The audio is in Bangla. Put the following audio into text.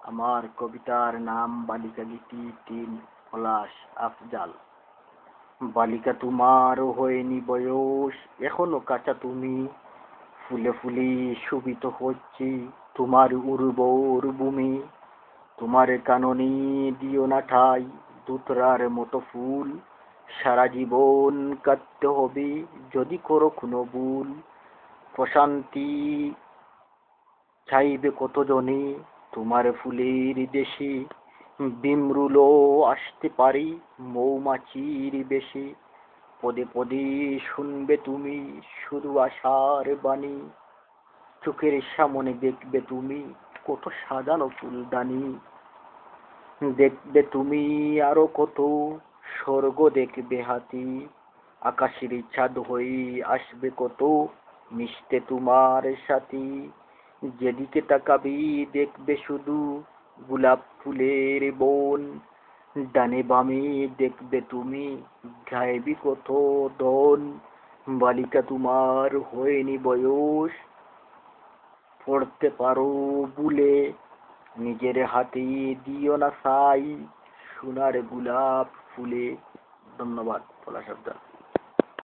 আমার কবিতার নাম বালিকা গীতি ৩ পলাশ আফজাল। বালিকা তোমার হয়নি বয়স, এখনো কাঁচা তুমি, ফুলে ফুলে শোভিত হচ্ছে তোমার উর্বর ভূমি। তোমার কাননে দিও না ঠাই ধুতরার মতো ফুল, সারা জীবন কাঁদতে হবে যদি করো কোনো ভুল। প্রশান্তি চাইবে কতজনে তোমার ফুলের দেশে, বিমরুলও আসতে পারে মৌমাছির বেশে। পদে পদে শুনবে তুমি শুধু আশার বাণী, চোখের সামনে দেখবে তুমি কত সাজানো ফুলদানি। দেখবে তুমি আরো কত স্বর্গ দেখবে হাতি, আকাশের চাঁদ হয়ে আসবে কত মিশতে তোমার সাথী। যেদিকে তাকাবি দেখবে শুধু গোলাপ ফুলের বন, ডানে বামে দেখবে তুমি গাইবি কত ধন। বালিকা তোমার হয়নি বয়স, পড়তে পারো ভুলে, নিজের হাতে দিও না ছাই সোনার গোলাপ ফুলে। ধন্যবাদ পলাশ আফজাল।